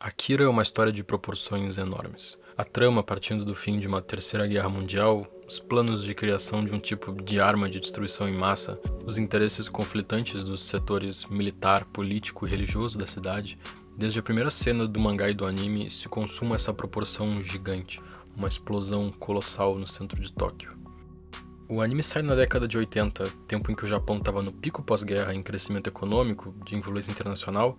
Akira é uma história de proporções enormes. A trama partindo do fim de uma terceira guerra mundial, os planos de criação de um tipo de arma de destruição em massa, os interesses conflitantes dos setores militar, político e religioso da cidade, desde a primeira cena do mangá e do anime se consuma essa proporção gigante, uma explosão colossal no centro de Tóquio. O anime sai na década de 80, tempo em que o Japão estava no pico pós-guerra em crescimento econômico, de influência internacional,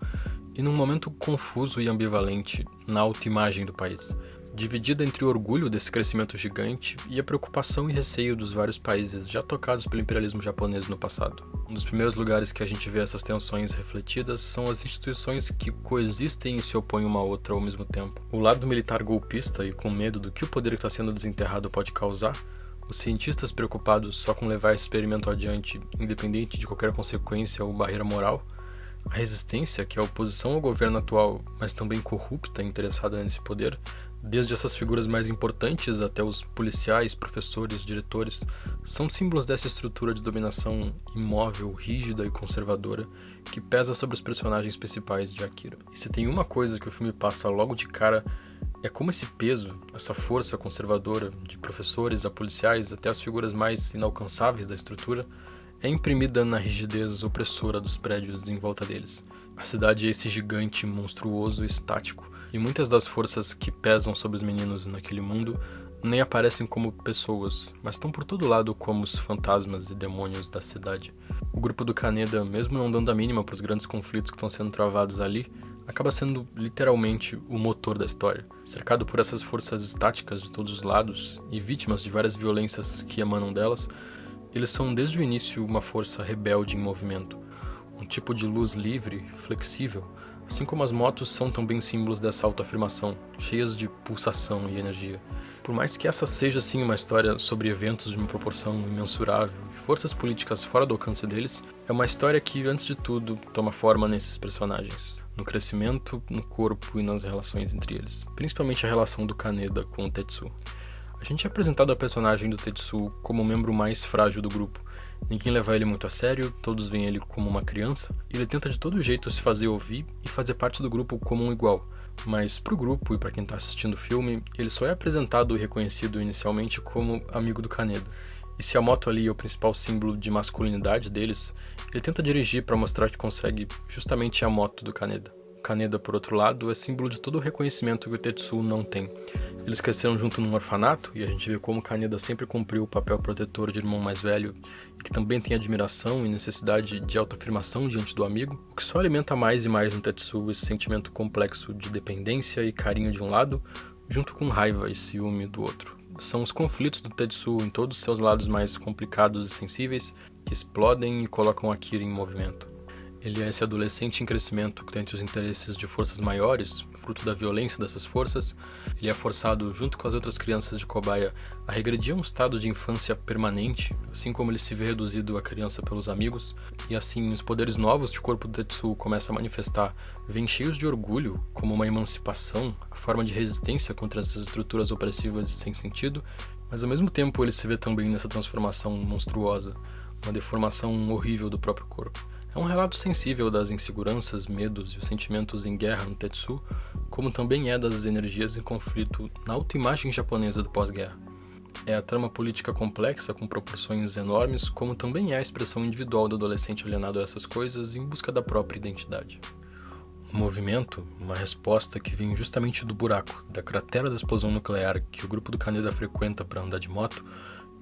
e num momento confuso e ambivalente na autoimagem do país, dividida entre o orgulho desse crescimento gigante e a preocupação e receio dos vários países já tocados pelo imperialismo japonês no passado. Um dos primeiros lugares que a gente vê essas tensões refletidas são as instituições que coexistem e se opõem uma à outra ao mesmo tempo. O lado militar golpista e com medo do que o poder que está sendo desenterrado pode causar, os cientistas preocupados só com levar esse experimento adiante, independente de qualquer consequência ou barreira moral, a resistência, que é a oposição ao governo atual, mas também corrupta e interessada nesse poder, desde essas figuras mais importantes até os policiais, professores, diretores, são símbolos dessa estrutura de dominação imóvel, rígida e conservadora que pesa sobre os personagens principais de Akira. E se tem uma coisa que o filme passa logo de cara, é como esse peso, essa força conservadora, de professores a policiais até as figuras mais inalcançáveis da estrutura, é imprimida na rigidez opressora dos prédios em volta deles. A cidade é esse gigante monstruoso e estático, e muitas das forças que pesam sobre os meninos naquele mundo nem aparecem como pessoas, mas estão por todo lado como os fantasmas e demônios da cidade. O grupo do Kaneda, mesmo não dando a mínima para os grandes conflitos que estão sendo travados ali, acaba sendo literalmente o motor da história. Cercado por essas forças estáticas de todos os lados e vítimas de várias violências que emanam delas, eles são desde o início uma força rebelde em movimento, um tipo de luz livre, flexível, assim como as motos são também símbolos dessa autoafirmação, cheias de pulsação e energia. Por mais que essa seja sim uma história sobre eventos de uma proporção imensurável e forças políticas fora do alcance deles, é uma história que, antes de tudo, toma forma nesses personagens, no crescimento, no corpo e nas relações entre eles, principalmente a relação do Kaneda com o Tetsu. A gente é apresentado ao personagem do Tetsu como o membro mais frágil do grupo. Ninguém leva ele muito a sério, todos veem ele como uma criança, e ele tenta de todo jeito se fazer ouvir e fazer parte do grupo como um igual. Mas pro grupo e para quem tá assistindo o filme, ele só é apresentado e reconhecido inicialmente como amigo do Kaneda. E se a moto ali é o principal símbolo de masculinidade deles, ele tenta dirigir para mostrar que consegue justamente a moto do Kaneda. Kaneda, por outro lado, é símbolo de todo o reconhecimento que o Tetsu não tem. Eles cresceram junto num orfanato, e a gente vê como Kaneda sempre cumpriu o papel protetor de irmão mais velho, e que também tem admiração e necessidade de autoafirmação diante do amigo, o que só alimenta mais e mais no Tetsu esse sentimento complexo de dependência e carinho de um lado, junto com raiva e ciúme do outro. São os conflitos do Tetsu em todos os seus lados mais complicados e sensíveis que explodem e colocam Akira em movimento. Ele é esse adolescente em crescimento que tem entre os interesses de forças maiores, fruto da violência dessas forças. Ele é forçado, junto com as outras crianças de cobaia, a regredir a um estado de infância permanente, assim como ele se vê reduzido à criança pelos amigos. E assim, os poderes novos que o corpo do Tetsu começa a manifestar vêm cheios de orgulho, como uma emancipação, a forma de resistência contra essas estruturas opressivas e sem sentido, mas ao mesmo tempo ele se vê também nessa transformação monstruosa, uma deformação horrível do próprio corpo. É um relato sensível das inseguranças, medos e os sentimentos em guerra no Tetsu, como também é das energias em conflito na autoimagem japonesa do pós-guerra. É a trama política complexa com proporções enormes, como também é a expressão individual do adolescente alienado a essas coisas em busca da própria identidade. Um movimento, uma resposta que vem justamente do buraco, da cratera da explosão nuclear que o grupo do Kaneda frequenta para andar de moto,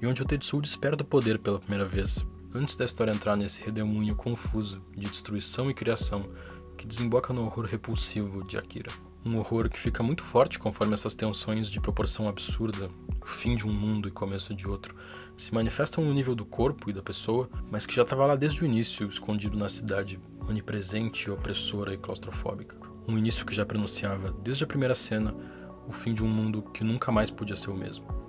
e onde o Tetsu desperta o poder pela primeira vez, antes da história entrar nesse redemoinho confuso de destruição e criação que desemboca no horror repulsivo de Akira. Um horror que fica muito forte conforme essas tensões de proporção absurda, o fim de um mundo e começo de outro, se manifestam no nível do corpo e da pessoa, mas que já estava lá desde o início, escondido na cidade, onipresente, opressora e claustrofóbica. Um início que já pronunciava, desde a primeira cena, o fim de um mundo que nunca mais podia ser o mesmo.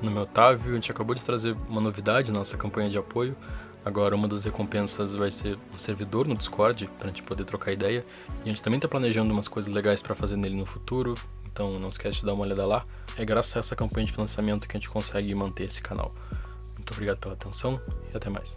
Meu nome é Otávio, a gente acabou de trazer uma novidade na nossa campanha de apoio. Agora uma das recompensas vai ser um servidor no Discord, pra gente poder trocar ideia. E a gente também tá planejando umas coisas legais pra fazer nele no futuro, então não esquece de dar uma olhada lá. É graças a essa campanha de financiamento que a gente consegue manter esse canal. Muito obrigado pela atenção e até mais.